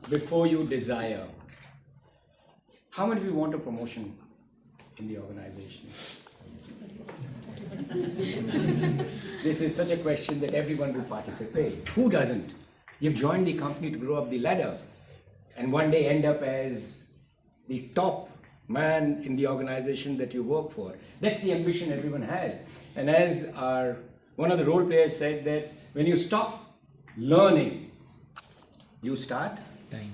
before you desire. How many of you want a promotion in the organization? This is such a question that everyone would participate. Who doesn't? You've joined the company to grow up the ladder and one day end up as the top man in the organization that you work for. That's the ambition everyone has. And as one of the role players said, that when you stop learning, you start Time.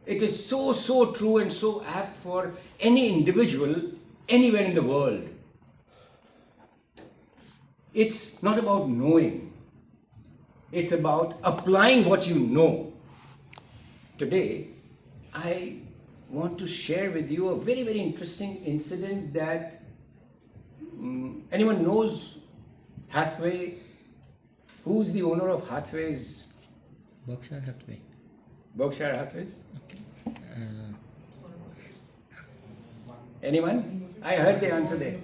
It is so true and so apt for any individual anywhere in the world. It's not about knowing. It's about applying what you know. Today, I want to share with you a very, very interesting incident that anyone knows Hathway. Who's the owner of Hathway's? Berkshire Hathaway. Berkshire Hathaway's? Okay. Anyone? I heard the answer there.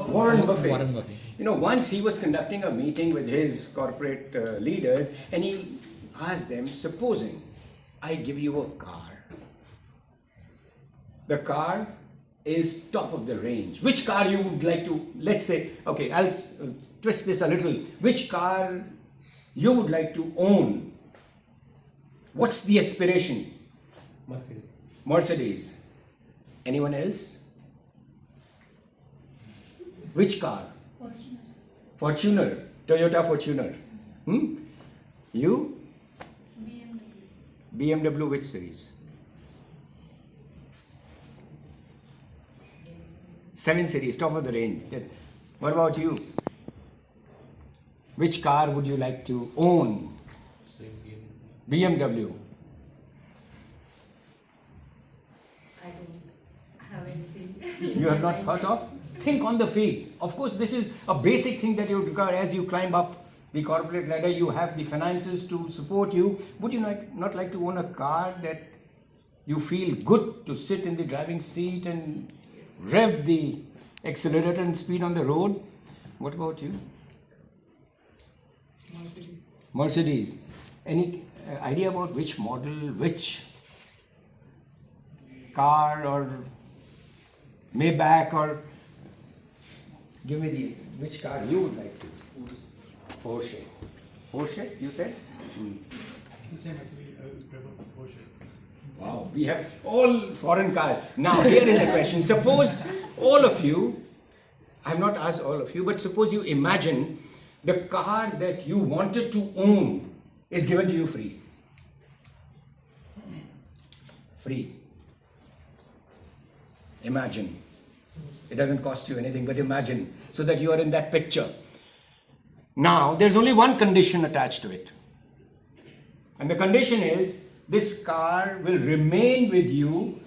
Warren Buffett. Warren Buffett. You know, once he was conducting a meeting with his corporate leaders and he asked them, supposing I give you a car. The car is top of the range. Which car you would like to, let's say, okay, I'll twist this a little. Which car you would like to own? What's the aspiration? Mercedes. Anyone else? Which car? Fortuner. Toyota Fortuner. You? BMW which series? 7 Series, top of the range. Yes. What about you? Which car would you like to own? BMW. I don't have anything. You have not thought of? Think on the feet. Of course, this is a basic thing that you require as you climb up the corporate ladder. You have the finances to support you. Would you not like to own a car that you feel good to sit in the driving seat and rev the accelerator and speed on the road? What about you? Mercedes. Any idea about which model, which car, or Maybach, or give me which car you would like to? Porsche. Porsche, you said? The same actually, I would prefer Porsche. Wow, we have all foreign cars. Now here is a question. Suppose all of you, I have not asked all of you, but suppose you imagine the car that you wanted to own is given to you free. Free. Imagine. It doesn't cost you anything, but imagine, so that you are in that picture. Now, there's only one condition attached to it. And the condition is, this car will remain with you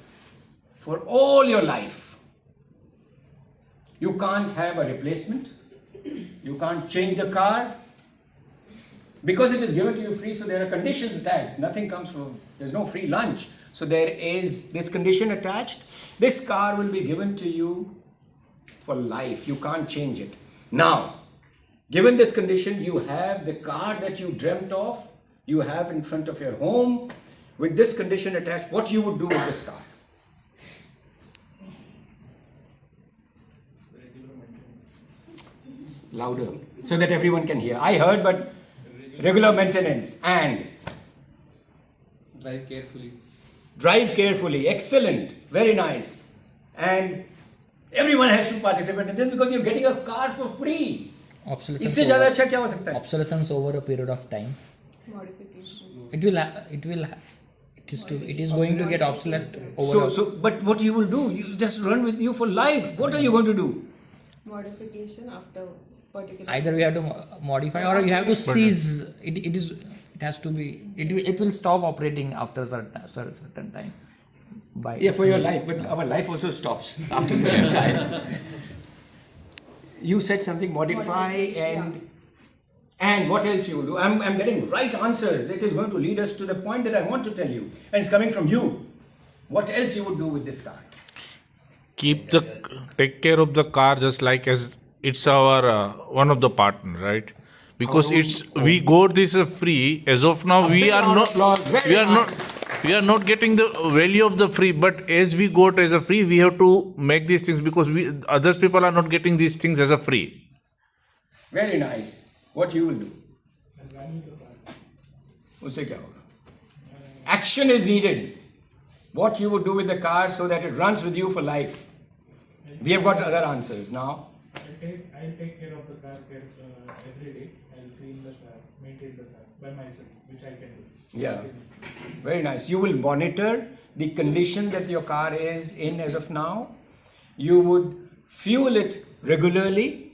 for all your life. You can't have a replacement. You can't change the car. Because it is given to you free, so there are conditions attached. Nothing comes from, there's no free lunch. So there is this condition attached. This car will be given to you for life. You can't change it. Now, given this condition, you have the car that you dreamt of, you have in front of your home. With this condition attached, what you would do with this car? Regular maintenance. Louder, so that everyone can hear. I heard, but regular maintenance and Drive carefully. drive carefully. Excellent. Very nice. And everyone has to participate in this because you're getting a car for free. Obsolescence. इससे ज़्यादा अच्छा क्या हो सकता है? Obsolescence over a period of time. Modification. It is going to get obsolete over. But what you will do? You just run with you for life. What are you going to do? Modification after particular. Either we have to modify or you have to cease. It has to be. It will stop operating after a certain time. Yeah, for your life, but our life also stops after a certain time. You said something, modify and what else you will do? I'm getting right answers. It is going to lead us to the point that I want to tell you. And it's coming from you. What else you would do with this car? Take care of the car just like as it's our one of the partner, right? because How do it's we got this free. As of now, we big are round of not applause. Very we are not nice. we are not getting the value of the free. But as we got as a free, we have to make these things because we others people are not getting these things as a free. Very nice. What you will do? And running the car. उससे क्या होगा? Action is needed. What you would do with the car so that it runs with you for life. We have got other answers now. I'll take care of the car every day. I'll clean the car, maintain the car by myself, which I can do. Yeah. Very nice. You will monitor the condition that your car is in as of now. You would fuel it regularly.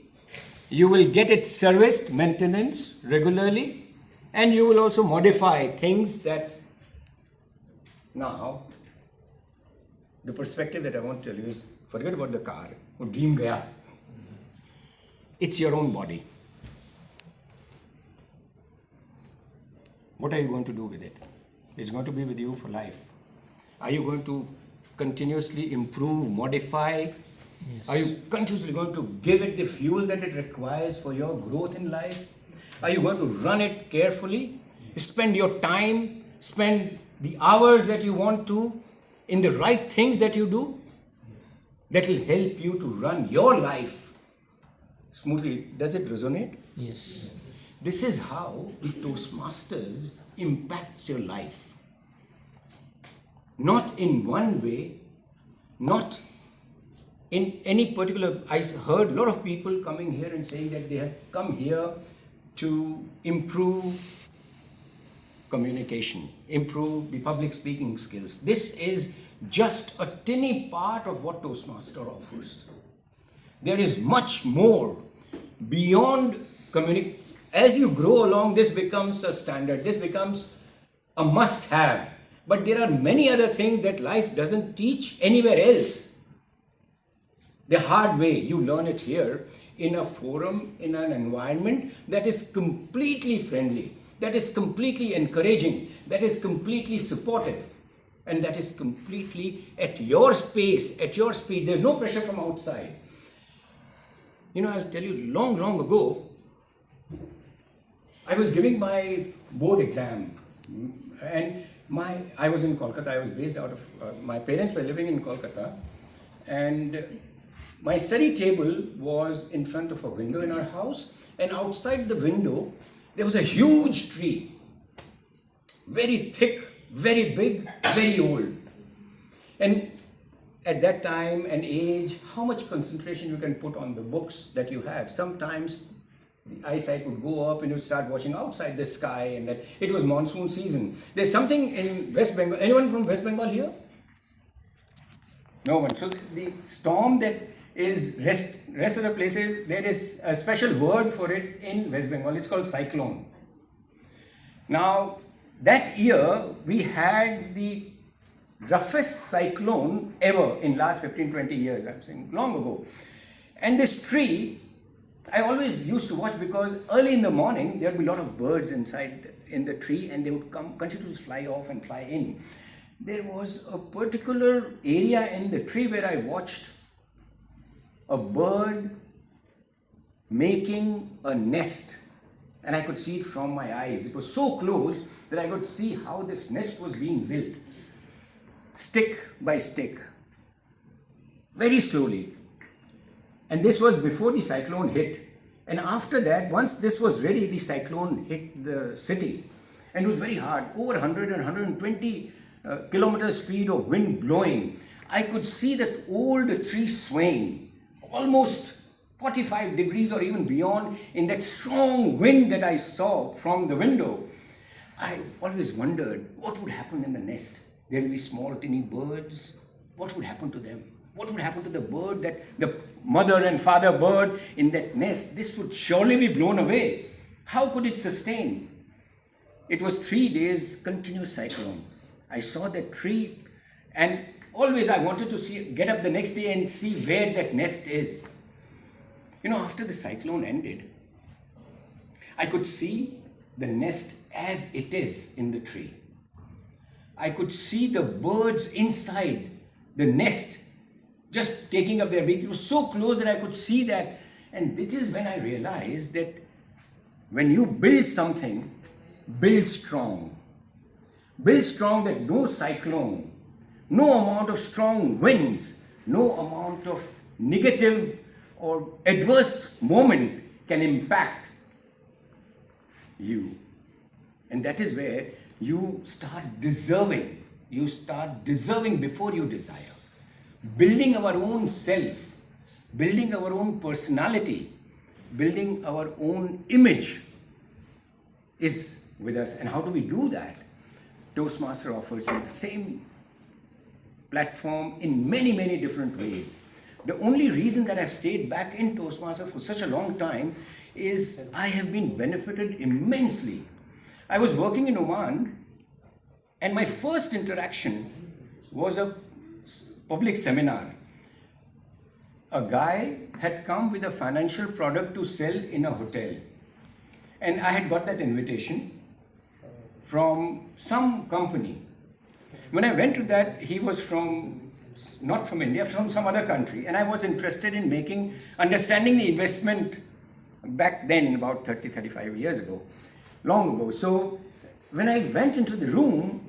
You will get it serviced, maintenance regularly. And you will also modify things that now, the perspective that I want to tell you is forget about the car. वो dream गया. It's your own body. What are you going to do with it? It's going to be with you for life. Are you going to continuously improve, modify? Yes. Are you continuously going to give it the fuel that it requires for your growth in life? Are you going to run it carefully? Spend your time, spend the hours that you want to in the right things that you do? That will help you to run your life smoothly. Does it resonate? Yes. This is how the Toastmasters impacts your life. Not in one way, not in any particular. I heard a lot of people coming here and saying that they have come here to improve communication, improve the public speaking skills. This is just a tiny part of what Toastmaster offers. There is much more beyond communication. As you grow along, this becomes a standard, this becomes a must have. But there are many other things that life doesn't teach anywhere else. The hard way, you learn it here in a forum, in an environment that is completely friendly, that is completely encouraging, that is completely supportive, and that is completely at your pace, at your speed. There's no pressure from outside. You know, I'll tell you, long ago, I was giving my board exam, and I was in Kolkata. I was based out of, my parents were living in Kolkata, and my study table was in front of a window in our house, and outside the window, there was a huge tree, very thick, very big, very old. And at that time and age, how much concentration you can put on the books that you have. Sometimes the eyesight would go up and you start watching outside the sky, and that it was monsoon season. There's something in West Bengal. Anyone from West Bengal here? No one. So the storm that is rest of the places, there is a special word for it in West Bengal. It's called cyclone. Now, that year we had the roughest cyclone ever in last 15-20 years, I'm saying, long ago. And this tree, I always used to watch because early in the morning there would be a lot of birds inside in the tree, and they would continue to fly off and fly in. There was a particular area in the tree where I watched a bird making a nest, and I could see it from my eyes. It was so close that I could see how this nest was being built, stick by stick, very slowly. And this was before the cyclone hit. And after that, once this was ready, the cyclone hit the city. And it was very hard, over 100 and 120 kilometer speed of wind blowing. I could see that old tree swaying, almost 45 degrees or even beyond, in that strong wind that I saw from the window. I always wondered what would happen in the nest. There will be small tiny birds. What would happen to them? What would happen to the bird, that the mother and father bird in that nest? This would surely be blown away. How could it sustain? It was 3 days continuous cyclone. I saw that tree, and always I wanted to get up the next day and see where that nest is. You know, after the cyclone ended, I could see the nest as it is in the tree. I could see the birds inside the nest just taking up their beak. It was so close that I could see that. And this is when I realized that when you build something, build strong. Build strong that no cyclone, no amount of strong winds, no amount of negative or adverse moment can impact you. And that is where you start deserving. You start deserving before you desire. Building our own self, building our own personality, building our own image is with us. And how do we do that? Toastmaster offers you the same platform in many, many different ways. The only reason that I've stayed back in Toastmaster for such a long time is I have been benefited immensely. I was working in Oman, and my first interaction was a public seminar. A guy had come with a financial product to sell in a hotel, and I had got that invitation from some company. When I went to that, he was not from India, from some other country, and I was interested in understanding the investment back then, about 35 years ago, long ago. So when I went into the room,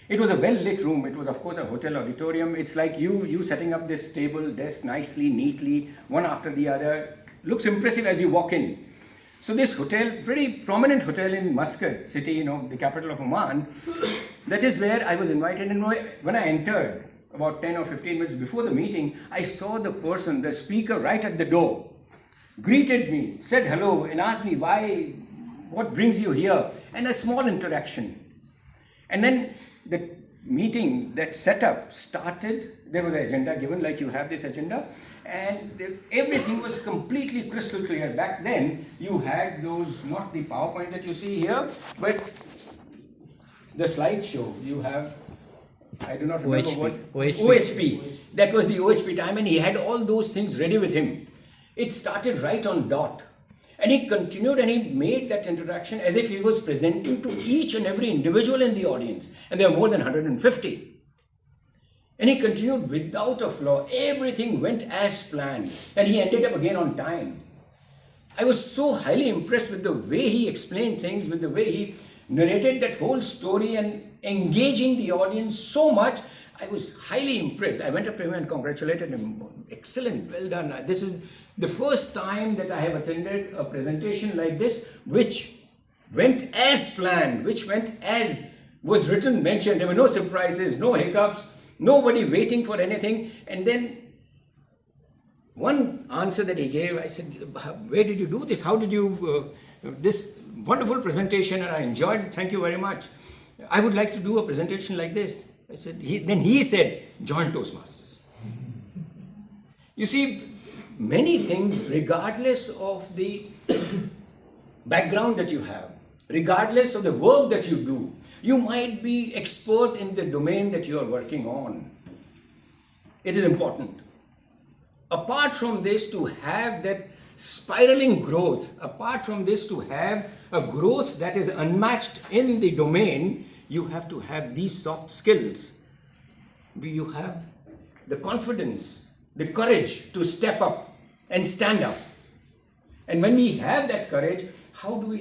it was a well-lit room. It was, of course, a hotel auditorium. It's like you setting up this table, desk nicely, neatly, one after the other. Looks impressive as you walk in. So this hotel, pretty prominent hotel in Muscat city, the capital of Oman, that is where I was invited. And when I entered, about 10 or 15 minutes before the meeting, I saw the speaker right at the door, greeted me, said hello, and asked me what brings you here, and a small interaction. And then the meeting, that setup started. There was an agenda given, like you have this agenda, and everything was completely crystal clear. Back then, you had those, not the PowerPoint that you see here, but the slideshow. You have, I do not remember OHP. That was the OHP time, and he had all those things ready with him. It started right on dot. And he continued, and he made that introduction as if he was presenting to each and every individual in the audience. And there were more than 150. And he continued without a flaw. Everything went as planned. And he ended up again on time. I was so highly impressed with the way he explained things, with the way he narrated that whole story and engaging the audience so much. I was highly impressed. I went up to him and congratulated him. Excellent, well done. This is the first time that I have attended a presentation like this, which went as planned, which went as was written, mentioned. There were no surprises, no hiccups, nobody waiting for anything. And then one answer that he gave, I said, where did you do this? How did you, this wonderful presentation, and I enjoyed it, thank you very much. I would like to do a presentation like this. I said, then he said, join Toastmasters. You see, many things, regardless of the background that you have, regardless of the work that you do, you might be expert in the domain that you are working on. It is important. Apart from this, to have that spiraling growth, apart from this, to have a growth that is unmatched in the domain, you have to have these soft skills. You have the confidence, the courage to step up and stand up. And when we have that courage,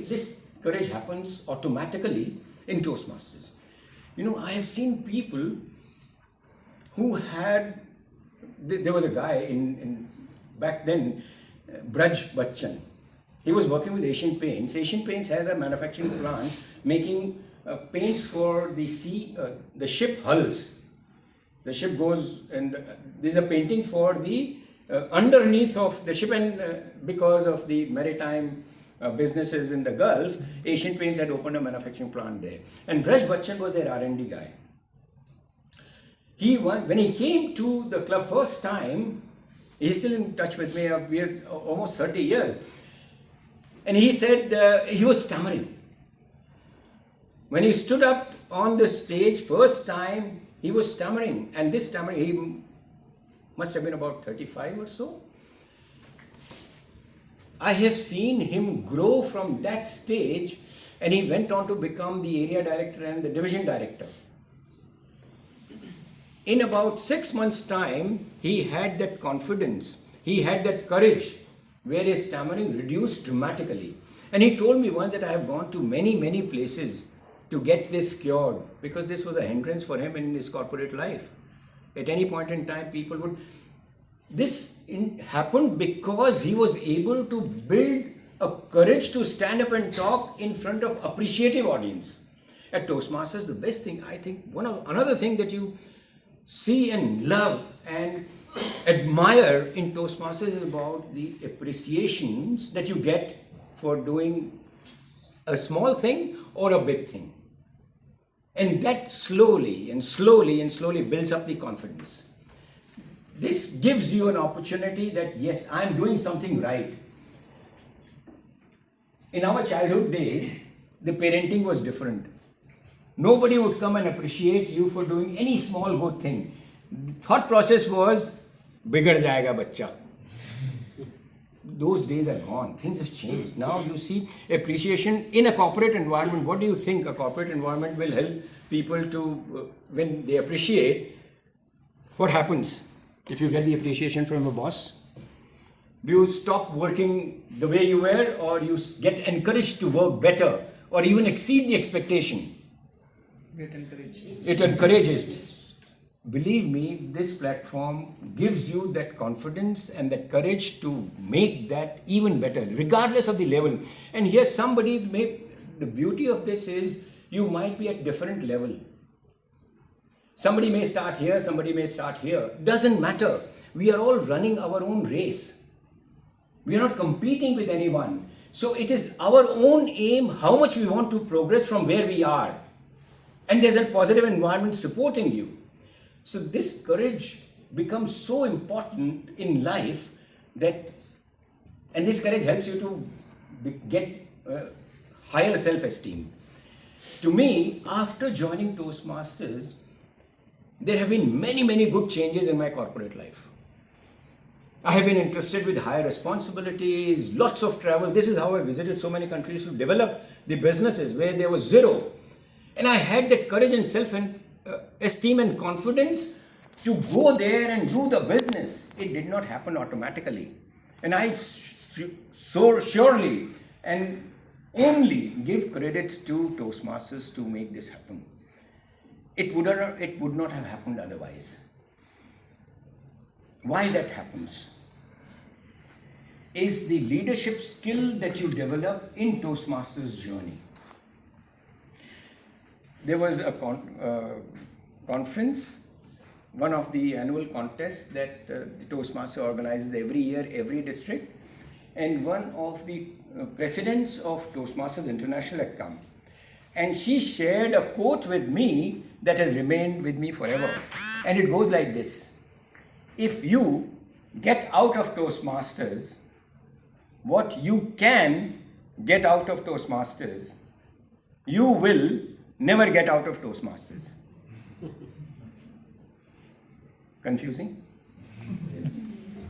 this courage happens automatically in Toastmasters. I have seen people who there was a guy back then, Braj Bachchan. He was working with Asian Paints. Asian Paints has a manufacturing plant making paints for the ship hulls. The ship goes, and there's a painting for the underneath of the ship, and because of the maritime businesses in the Gulf, Asian Paints had opened a manufacturing plant there. And Braj Bachchan was their R&D guy. When he came to the club first time, he's still in touch with me, we're almost 30 years. And he said he was stammering. When he stood up on the stage first time, he was stammering. And this stammering, he must have been about 35 or so. I have seen him grow from that stage, and he went on to become the area director and the division director. In about 6 months' time, he had that confidence, he had that courage where his stammering reduced dramatically. And he told me once that I have gone to many, many places to get this cured because this was a hindrance for him in his corporate life. At any point in time, people would. Happened because he was able to build a courage to stand up and talk in front of appreciative audience. At Toastmasters, the best thing, I think, another thing that you see and love and admire in Toastmasters is about the appreciations that you get for doing a small thing or a big thing. And that slowly and slowly and slowly builds up the confidence. This gives you an opportunity that, yes, I'm doing something right. In our childhood days, the parenting was different. Nobody would come and appreciate you for doing any small good thing. The thought process was, bigad jayega bachcha. Those days are gone. Things have changed. Now you see appreciation in a corporate environment. What do you think a corporate environment will help people to, when they appreciate, what happens if you get the appreciation from a boss? Do you stop working the way you were, or you get encouraged to work better or even exceed the expectation? Get encouraged. It encourages. Believe me, this platform gives you that confidence and that courage to make that even better, regardless of the level. And here the beauty of this is you might be at different level. Somebody may start here, somebody may start here. Doesn't matter. We are all running our own race. We are not competing with anyone. So it is our own aim how much we want to progress from where we are. And there's a positive environment supporting you. So this courage becomes so important in life and this courage helps you to get higher self-esteem. To me, after joining Toastmasters, there have been many, many good changes in my corporate life. I have been interested with higher responsibilities, lots of travel. This is how I visited so many countries to develop the businesses where there was zero. And I had that courage and self-esteem and confidence to go there and do the business. It did not happen automatically. And I so surely and only give credit to Toastmasters to make this happen. It would not have happened otherwise. Why that happens is the leadership skill that you develop in Toastmasters journey. There was a conference, one of the annual contests that the Toastmaster organizes every year, every district, and one of the presidents of Toastmasters International had come. And she shared a quote with me that has remained with me forever. And it goes like this: if you get out of Toastmasters what you can get out of Toastmasters, you will never get out of Toastmasters. Confusing?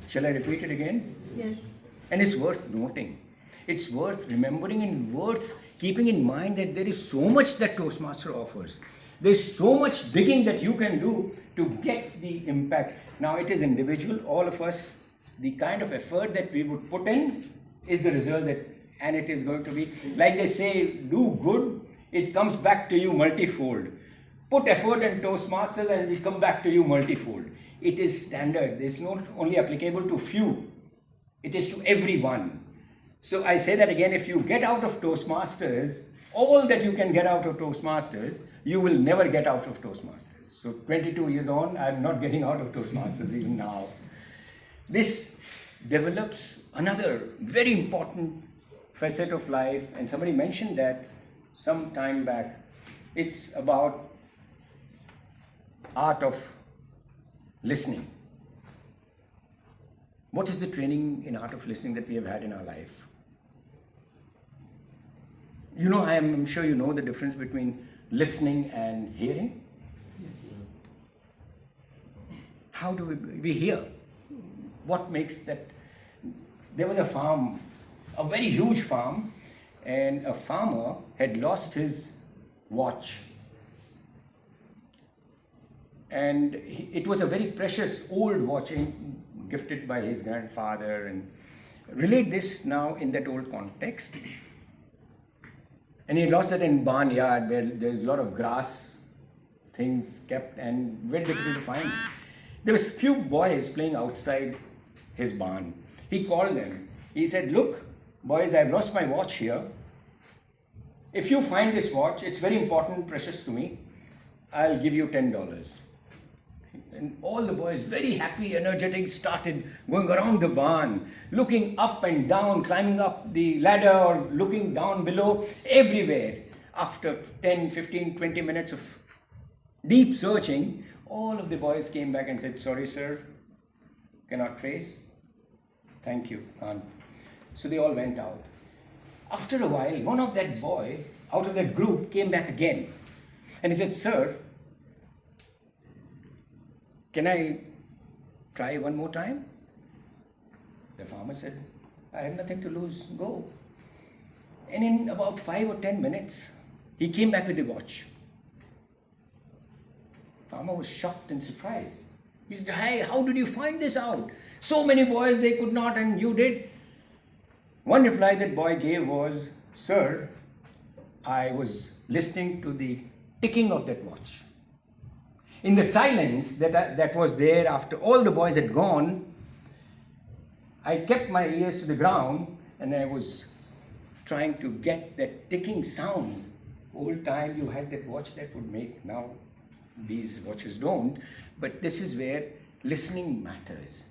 Shall I repeat it again? Yes. And it's worth noting. It's worth remembering and worth keeping in mind that there is so much that Toastmaster offers. There's so much digging that you can do to get the impact. Now it is individual, all of us, the kind of effort that we would put in is the result and it is going to be, like they say, do good, it comes back to you multifold. Put effort in Toastmasters and it will come back to you multifold. It is standard. It's not only applicable to few, it is to everyone. So I say that again, if you get out of Toastmasters, all that you can get out of Toastmasters, you will never get out of Toastmasters. So 22 years on, I'm not getting out of Toastmasters even now. This develops another very important facet of life, and somebody mentioned that some time back. It's about art of listening. What is the training in art of listening that we have had in our life? You know, I'm sure you know the difference between listening and hearing. How do we hear? What makes that? There was a farm, a very huge farm, and a farmer had lost his watch. And it was a very precious old watch gifted by his grandfather, Relate this now in that old context. And he lost it in barnyard where there's a lot of grass, things kept, and very difficult to find. There was few boys playing outside his barn. He called them. He said, "Look, boys, I've lost my watch here. If you find this watch, it's very important, precious to me. I'll give you $10. And all the boys, very happy, energetic, started going around the barn, looking up and down, climbing up the ladder or looking down below, everywhere. After 10, 15, 20 minutes of deep searching, all of the boys came back and said, "Sorry, sir, cannot trace. Thank you, can't." So they all went out. After a while, one of that boy out of that group came back again. And he said, "Sir, can I try one more time?" The farmer said, "I have nothing to lose, go." And in about 5 or 10 minutes, he came back with the watch. Farmer was shocked and surprised. He said, "Hey, how did you find this out? So many boys, they could not, and you did." One reply that boy gave was, "Sir, I was listening to the ticking of that watch. In the silence that was there after all the boys had gone, I kept my ears to the ground and I was trying to get that ticking sound. Old time you had that watch that would make, now these watches don't, but this is where listening matters.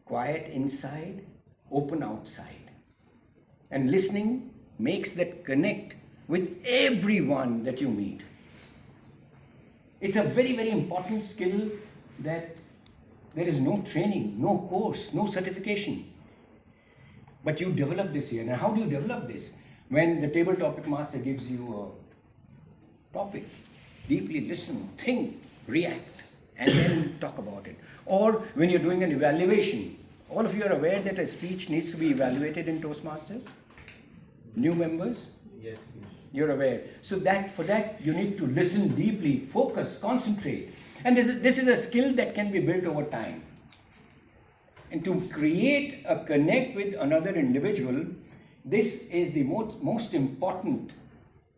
Quiet inside, open outside. And listening makes that connect with everyone that you meet. It's a very, very important skill that there is no training, no course, no certification. But you develop this here. Now, how do you develop this? When the table topic master gives you a topic, deeply listen, think, react, and then talk about it. Or when you're doing an evaluation, all of you are aware that a speech needs to be evaluated in Toastmasters? New members? Yes. You're aware. So that for that you need to listen deeply, focus, concentrate. And this is a skill that can be built over time. And to create a connect with another individual, this is the most important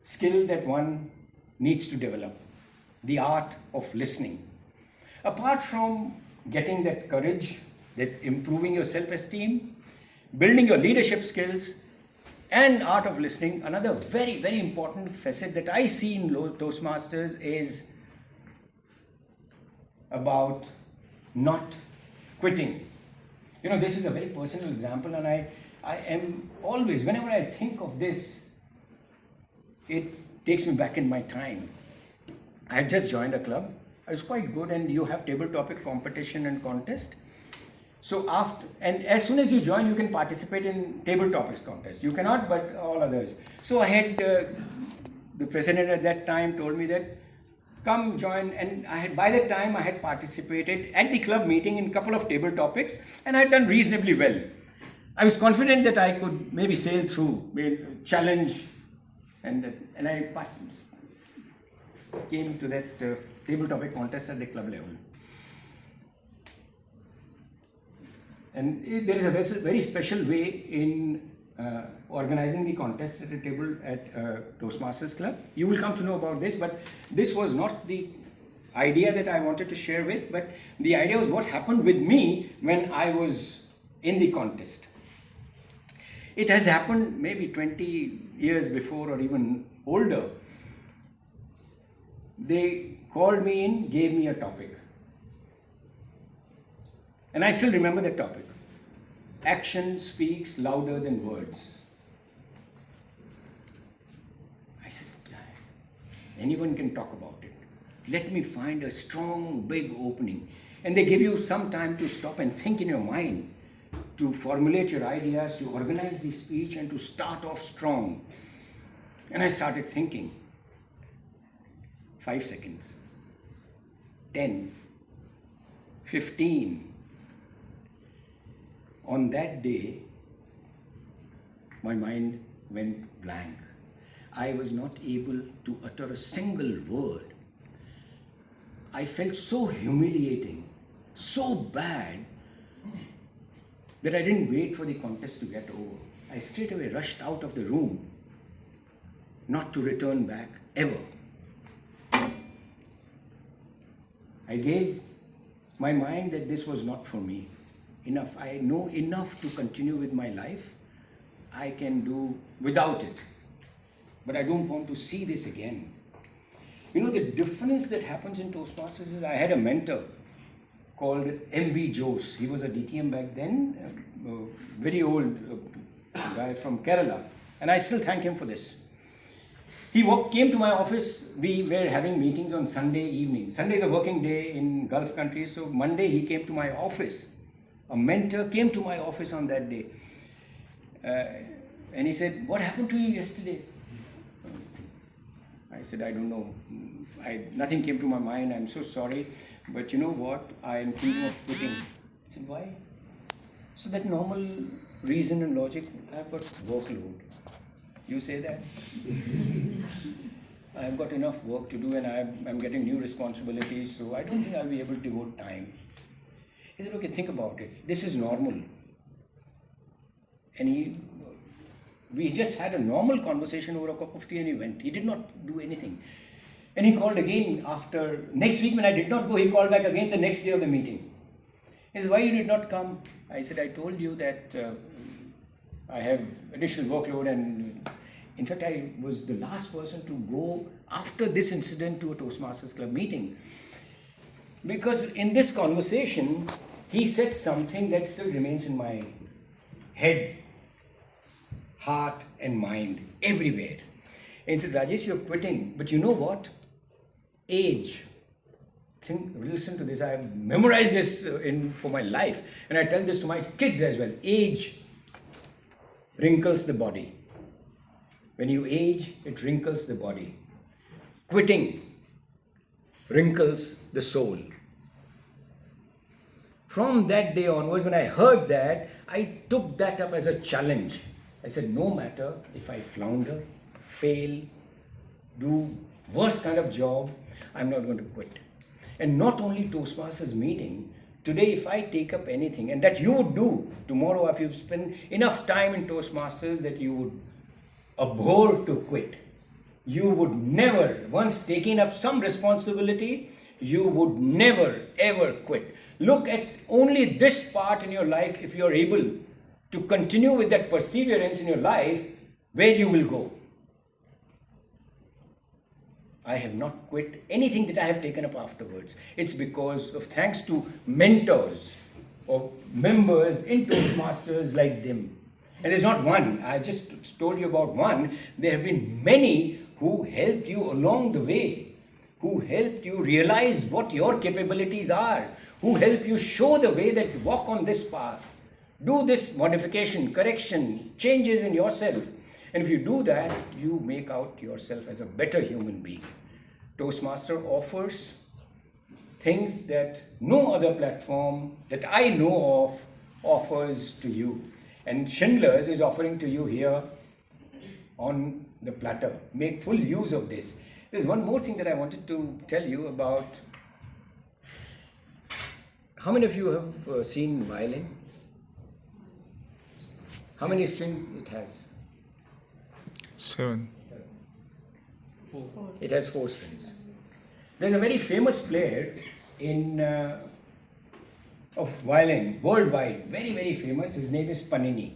skill that one needs to develop. The art of listening. Apart from getting that courage, that improving your self-esteem, building your leadership skills, and art of listening, another very, very important facet that I see in Toastmasters is about not quitting. You know, this is a very personal example, and I am always, whenever I think of this, it takes me back in my time. I had just joined a club. I was quite good, and you have table topic competition and contest. So as soon as you join, you can participate in table topics contest. You cannot, but all others. So I had the president at that time told me that come join, and by that time I had participated at the club meeting in a couple of table topics, and I had done reasonably well. I was confident that I could maybe sail through, challenge, and I came to that table topic contest at the club level. And there is a very special way in organizing the contest at a table at Toastmasters Club. You will come to know about this, but this was not the idea that I wanted to share with, but the idea was what happened with me when I was in the contest. It has happened maybe 20 years before or even older. They called me in, gave me a topic. And I still remember that topic. Action speaks louder than words. I said, anyone can talk about it. Let me find a strong, big opening. And they give you some time to stop and think in your mind, to formulate your ideas, to organize the speech, and to start off strong. And I started thinking. 5 seconds. 10. 15. On that day, my mind went blank. I was not able to utter a single word. I felt so humiliating, so bad. that I didn't wait for the contest to get over. I straight away rushed out of the room, not to return back ever. I gave my mind that this was not for me. Enough. I know enough to continue with my life. I can do without it. But I don't want to see this again. You know, the difference that happens in Toastmasters is I had a mentor called M.V. Jose. He was a DTM back then, a very old guy from Kerala. And I still thank him for this. He came to my office. We were having meetings on Sunday evening. Sunday is a working day in Gulf countries. So Monday he came to my office. A mentor came to my office on that day. And he said, "What happened to you yesterday?" I said, "I don't know. Nothing came to my mind. I'm so sorry. But you know what? I'm thinking of quitting." I said, "Why?" So that normal reason and logic, I've got workload. You say that? I've got enough work to do and I'm getting new responsibilities, so I don't think I'll be able to devote time. He said, "Okay, think about it. This is normal." And we just had a normal conversation over a cup of tea and he went. He did not do anything. And he called again after, next week when I did not go, he called back again the next day of the meeting. He said, "Why you did not come?" I said, "I told you that I have additional workload, and in fact I was the last person to go after this incident to a Toastmasters Club meeting. Because in this conversation, he said something that still remains in my head, heart and mind, everywhere. And he said, "Rajesh, you're quitting, but you know what? Age." Listen to this. I have memorized this for my life, and I tell this to my kids as well. Age wrinkles the body. When you age, it wrinkles the body. Quitting wrinkles the soul. From that day onwards, when I heard that, I took that up as a challenge. I said, no matter if I flounder, fail, do worst kind of job, I'm not going to quit. And not only Toastmasters meeting, today if I take up anything, and that you would do tomorrow if you've spent enough time in Toastmasters that you would abhor to quit. You would never, once taking up some responsibility, you would never ever quit. Look at only this part in your life. If you're able to continue with that perseverance in your life, where you will go. I have not quit anything that I have taken up afterwards. It's because of thanks to mentors or members in Toastmasters like them. And there's not one. I just told you about one. There have been many who helped you along the way, who helped you realize what your capabilities are, who help you show the way that you walk on this path. Do this modification, correction, changes in yourself. And if you do that, you make out yourself as a better human being. Toastmaster offers things that no other platform that I know of offers to you. And Schindler's is offering to you here on the platter. Make full use of this. There's one more thing that I wanted to tell you about. How many of you have seen violin? How many strings it has? 7. It has 4 strings. There's a very famous player of violin worldwide, very, very famous. His name is Panini.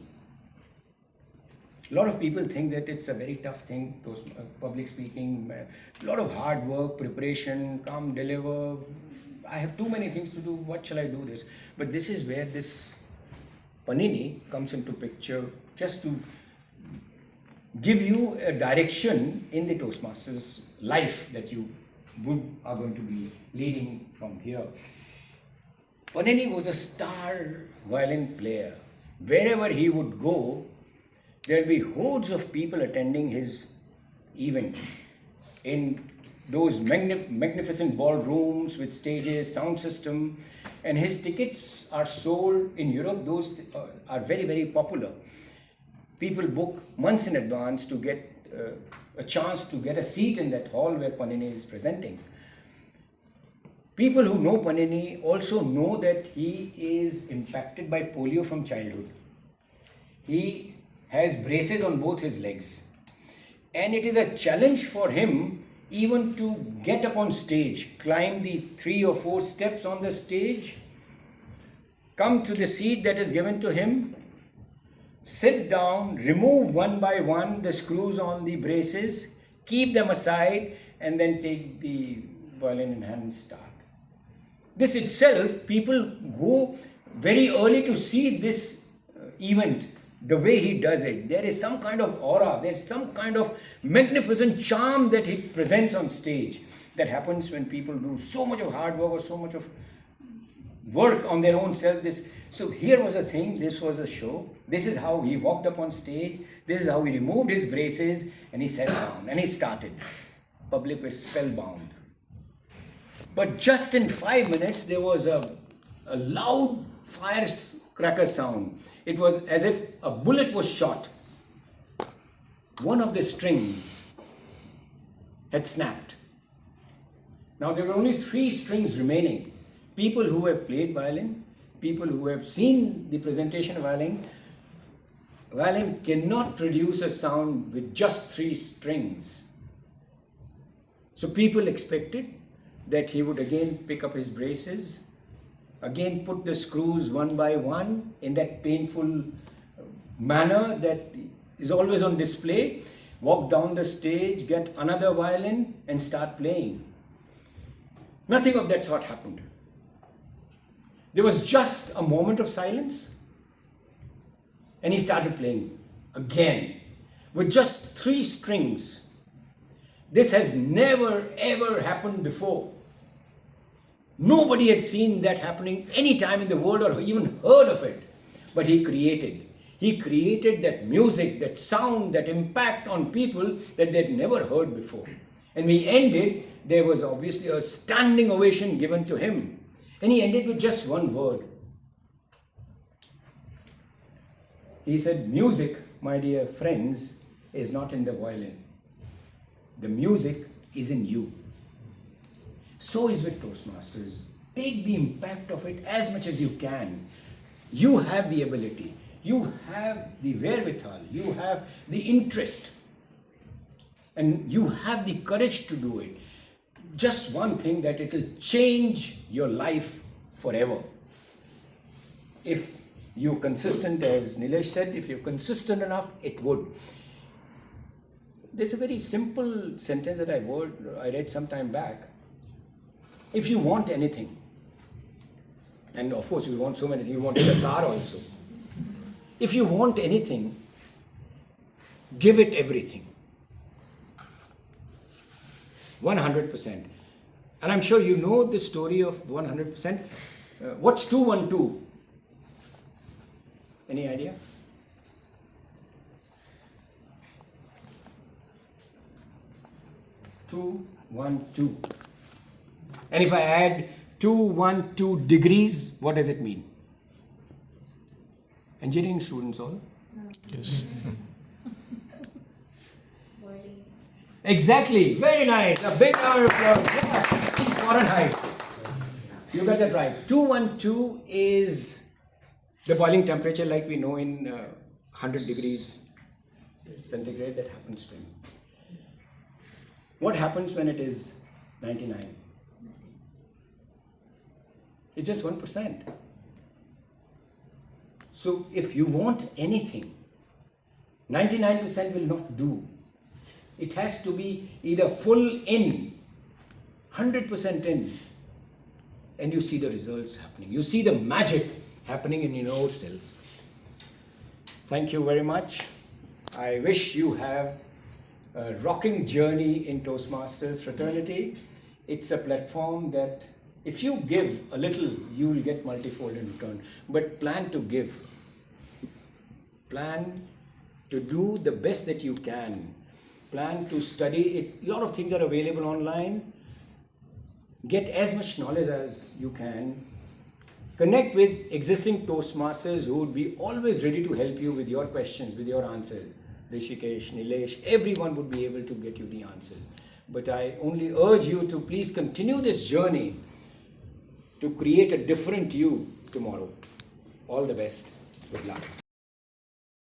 A lot of people think that it's a very tough thing, public speaking, a lot of hard work, preparation, come, deliver. I have too many things to do, what shall I do this? But this is where this Panini comes into picture, just to give you a direction in the Toastmasters life that you are going to be leading from here. Panini was a star violin player. Wherever he would go, there will be hordes of people attending his event in those magnificent ballrooms with stages, sound system, and his tickets are sold in Europe. Those are very, very popular. People book months in advance to get a chance to get a seat in that hall where Panini is presenting. People who know Panini also know that he is impacted by polio from childhood. He has braces on both his legs. And it is a challenge for him even to get up on stage, climb the 3 or 4 steps on the stage, come to the seat that is given to him, sit down, remove one by one the screws on the braces, keep them aside, and then take the violin in hand and start. This itself, people go very early to see this event, the way he does it. There is some kind of aura, there's some kind of magnificent charm that he presents on stage that happens when people do so much of hard work or so much of work on their own self. So here was a thing, this was a show, this is how he walked up on stage, this is how he removed his braces and he sat down and he started. Public was spellbound. But just in 5 minutes there was a loud firecracker sound. It was as if a bullet was shot. One of the strings had snapped. Now there were only 3 strings remaining. People who have played violin, people who have seen the presentation of violin cannot produce a sound with just 3 strings. So people expected that he would again pick up his braces, again put the screws one by one in that painful manner that is always on display, walk down the stage, get another violin and start playing. Nothing of that sort happened. There was just a moment of silence and he started playing again with just 3 strings. This has never ever happened before. Nobody had seen that happening any time in the world or even heard of it. But he created that music, that sound, that impact on people that they'd never heard before. And we ended, there was obviously a standing ovation given to him. And he ended with just one word. He said, music, my dear friends, is not in the violin. The music is in you. So is with Toastmasters. Take the impact of it as much as you can. You have the ability. You have the wherewithal. You have the interest. And you have the courage to do it. Just one thing, that it will change your life forever. If you're consistent, as Nilesh said, if you're consistent enough, it would. There's a very simple sentence that I read some time back. If you want anything, and of course we want so many things, we wanted a car also. If you want anything, give it everything. 100%. And I'm sure you know the story of 100%. What's 212? Any idea? Two, 1, 2. And if I add 2, 1, 2 degrees, what does it mean? Engineering students all? Yes. Boiling. Exactly. Very nice. A big round of applause. Yeah. Fahrenheit. You got that right. 212 is the boiling temperature like we know in 100 degrees centigrade that happens to him. What happens when it is 99? It's just 1%. So if you want anything, 99% will not do. It has to be either full in, 100% in, and you see the results happening. You see the magic happening in your self. Thank you very much. I wish you have a rocking journey in Toastmasters fraternity. It's a platform that if you give a little, you will get multifold in return. But plan to give. Plan to do the best that you can. Plan to study it. A lot of things are available online. Get as much knowledge as you can. Connect with existing Toastmasters who would be always ready to help you with your questions, with your answers. Rishikesh, Nilesh, everyone would be able to get you the answers. But I only urge you to please continue this journey to create a different you tomorrow. All the best. Good luck.